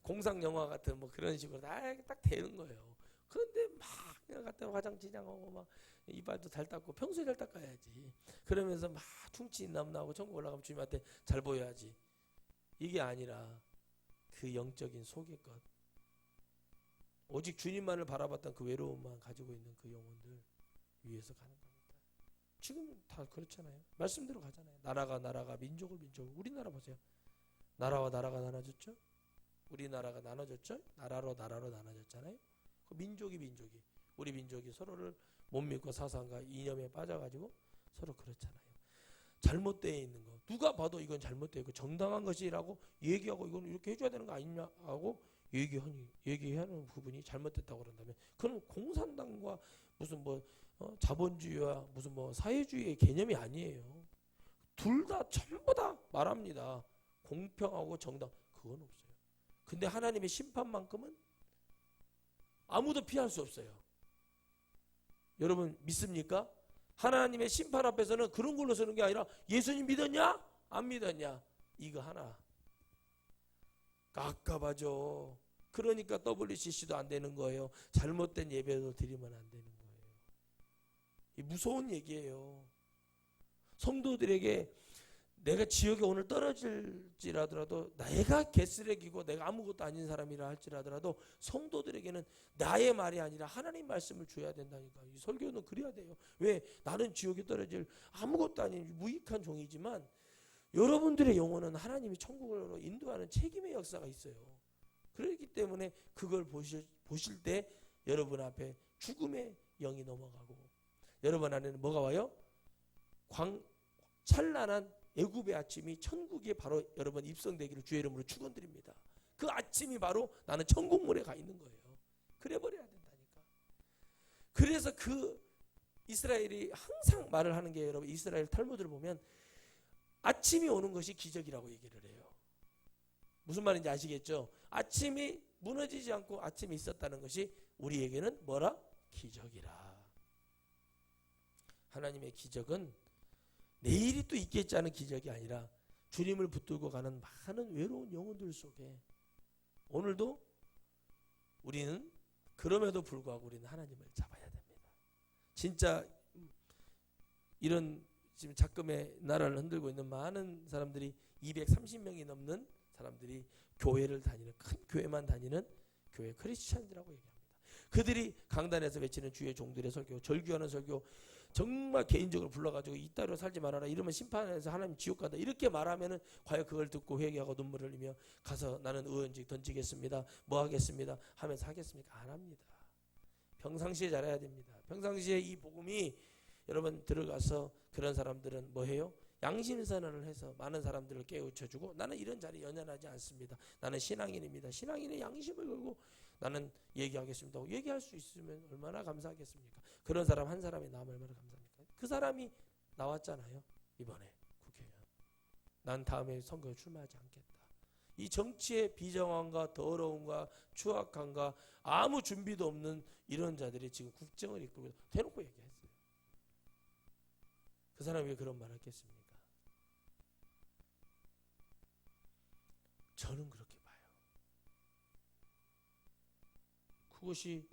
S1: 공상 영화 같은 그런 식으로 딱 되는 거예요. 그런데 막 그냥 갔다 화장지장하고 막 이빨도 잘 닦고 평소에 잘 닦아야지. 그러면서 막 충치 남나고 천국 올라가면 주님한테 잘 보여야지. 이게 아니라 그 영적인 속의 것, 오직 주님만을 바라봤던 그 외로움만 가지고 있는 그 영혼들 위해서 가는 겁니다. 지금 다 그렇잖아요. 말씀대로 가잖아요. 나라가 민족을 우리나라 보세요. 나라와 나라가 나눠졌죠. 우리나라가 나눠졌죠. 나라로 나눠졌잖아요. 그 민족이 우리 민족이 서로를 못 믿고 사상과 이념에 빠져가지고 서로 그렇잖아요. 잘못되어 있는 거 누가 봐도 이건 잘못되어 있고 정당한 것이라고 얘기하고 이건 이렇게 해줘야 되는 거 아니냐 하고 얘기하는 부분이 잘못됐다고 그런다면, 그건 공산당과 무슨 자본주의와 무슨 사회주의의 개념이 아니에요. 둘 다 전부 다 말합니다. 공평하고 정당, 그건 없어요. 근데 하나님의 심판만큼은 아무도 피할 수 없어요. 여러분 믿습니까? 하나님의 심판 앞에서는 그런 걸로 서는 게 아니라 예수님 믿었냐? 안 믿었냐? 이거 하나 깝깝하죠. 그러니까 WCC도 안 되는 거예요. 잘못된 예배도 드리면 안 되는 거예요. 이 무서운 얘기예요. 성도들에게 내가 지옥에 오늘 떨어질지라도 내가 개쓰레기고 내가 아무것도 아닌 사람이라 할지라도 성도들에게는 나의 말이 아니라 하나님 말씀을 줘야 된다니까. 이 설교는 그래야 돼요. 왜? 나는 지옥에 떨어질 아무것도 아닌 무익한 종이지만 여러분들의 영혼은 하나님이 천국으로 인도하는 책임의 역사가 있어요. 그렇기 때문에 그걸 보실 때 여러분 앞에 죽음의 영이 넘어가고 여러분 안에는 뭐가 와요? 찬란한 애굽의 아침이 천국에 바로 여러분 입성되기를 주의 이름으로 축원드립니다. 그 아침이 바로 나는 천국문에 가 있는 거예요. 그래 버려야 된다니까. 그래서 그 이스라엘이 항상 말을 하는 게 여러분 이스라엘 탈무드를 보면 아침이 오는 것이 기적이라고 얘기를 해요. 무슨 말인지 아시겠죠? 아침이 무너지지 않고 아침이 있었다는 것이 우리에게는 뭐라? 기적이라. 하나님의 기적은 내일이 또 있겠지 않은 기적이 아니라 주님을 붙들고 가는 많은 외로운 영혼들 속에 오늘도 우리는 그럼에도 불구하고 우리는 하나님을 잡아야 됩니다. 진짜 이런 지금 작금의 나라를 흔들고 있는 많은 사람들이 230명이 넘는 사람들이 교회를 다니는 큰 교회만 다니는 교회 크리스찬이라고 얘기합니다. 그들이 강단에서 외치는 주의 종들의 설교, 절규하는 설교 정말 개인적으로 불러가지고 이따위로 살지 말아라 이러면 심판에서 하나님 지옥 간다 이렇게 말하면은 과연 그걸 듣고 회개하고 눈물을 흘리며 가서 나는 의원직 던지겠습니다 뭐 하겠습니다 하면서 하겠습니까? 안 합니다. 평상시에 잘해야 됩니다. 평상시에 이 복음이 여러분 들어가서 그런 사람들은 뭐 해요? 양심선언을 해서 많은 사람들을 깨우쳐주고 나는 이런 자리에 연연하지 않습니다. 나는 신앙인입니다. 신앙인의 양심을 걸고 나는 얘기하겠습니다. 얘기할 수 있으면 얼마나 감사하겠습니까? 그런 사람 한 사람이 나오면 얼마나 감사합니까? 그 사람이 나왔잖아요. 이번에 국회의원. 난 다음에 선거에 출마하지 않겠다. 이 정치의 비정함과 더러움과 추악함과 아무 준비도 없는 이런 자들이 지금 국정을 이끌고 대놓고 얘기했어요. 그 사람이 왜 그런 말을 했겠습니까? 저는 그렇게 봐요. 그것이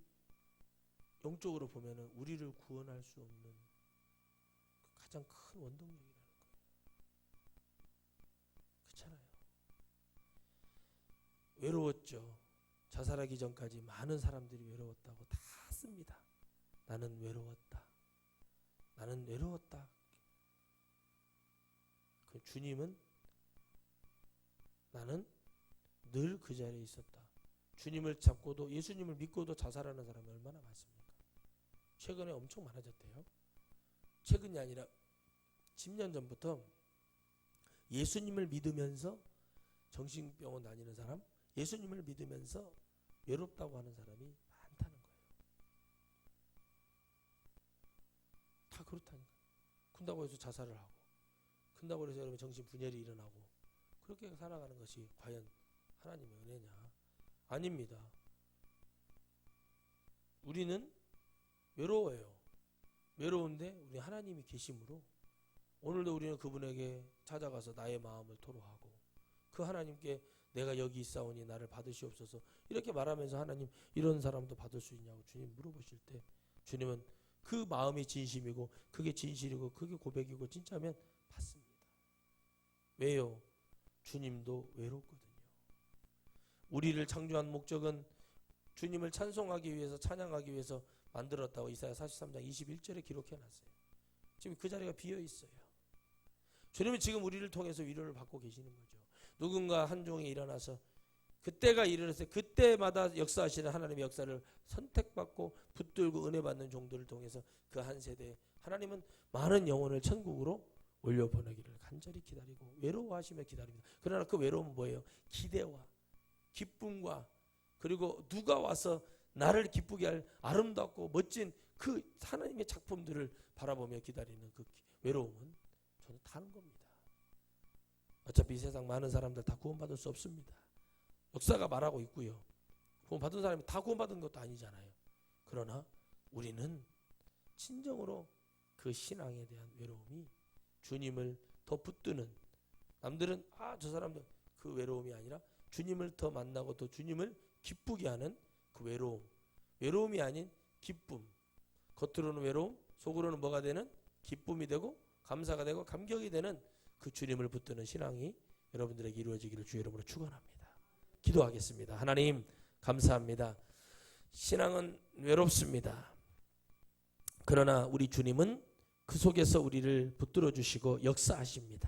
S1: 영적으로 보면은 우리를 구원할 수 없는 가장 큰 원동력이라는 거예요. 그렇잖아요. 외로웠죠. 자살하기 전까지 많은 사람들이 외로웠다고 다 씁니다. 나는 외로웠다. 나는 외로웠다. 그 주님은 나는 늘 그 자리에 있었다. 주님을 잡고도 예수님을 믿고도 자살하는 사람이 얼마나 많습니까? 최근에 엄청 많아졌대요. 최근이 아니라 10년 전부터 예수님을 믿으면서 정신병원 다니는 사람, 예수님을 믿으면서 외롭다고 하는 사람이 많다는 거예요. 다 그렇다니까. 큰다고 해서 자살을 하고, 큰다고 해서 여러분 정신분열이 일어나고 그렇게 살아가는 것이 과연 하나님의 은혜냐? 아닙니다. 우리는 외로워요. 외로운데 우리 하나님이 계심으로 오늘도 우리는 그분에게 찾아가서 나의 마음을 토로하고 그 하나님께 내가 여기 있사오니 나를 받으시옵소서 이렇게 말하면서 하나님 이런 사람도 받을 수 있냐고 주님 물어보실 때 주님은 그 마음이 진심이고 그게 진실이고 그게 고백이고 진짜면 받습니다. 왜요? 주님도 외롭거든요. 우리를 창조한 목적은 주님을 찬송하기 위해서 찬양하기 위해서 만들었다고 이사야 43장 21절에 기록해놨어요. 지금 그 자리가 비어있어요. 주님은 지금 우리를 통해서 위로를 받고 계시는 거죠. 누군가 한 종이 일어나서 그때가 일어났어요. 그때마다 역사하시는 하나님의 역사를 선택받고 붙들고 은혜 받는 종들을 통해서 그 한 세대에 하나님은 많은 영혼을 천국으로 올려보내기를 간절히 기다리고 외로워하시며 기다립니다. 그러나 그 외로움은 뭐예요? 기대와 기쁨과 그리고 누가 와서 나를 기쁘게 할 아름답고 멋진 그 하나님의 작품들을 바라보며 기다리는 그 외로움은 저는 다른 겁니다. 어차피 이 세상 많은 사람들 다 구원받을 수 없습니다. 역사가 말하고 있고요. 구원받은 사람이 다 구원받은 것도 아니잖아요. 그러나 우리는 진정으로 그 신앙에 대한 외로움이 주님을 더 붙드는 남들은 저 사람들 그 외로움이 아니라 주님을 더 만나고 또 주님을 기쁘게 하는 그 외로움이 아닌 기쁨. 겉으로는 외로움, 속으로는 뭐가 되는? 기쁨이 되고 감사가 되고 감격이 되는 그 주님을 붙드는 신앙이 여러분들에게 이루어지기를 주의 이름으로 축원합니다. 기도하겠습니다. 하나님 감사합니다. 신앙은 외롭습니다. 그러나 우리 주님은 그 속에서 우리를 붙들어 주시고 역사하십니다.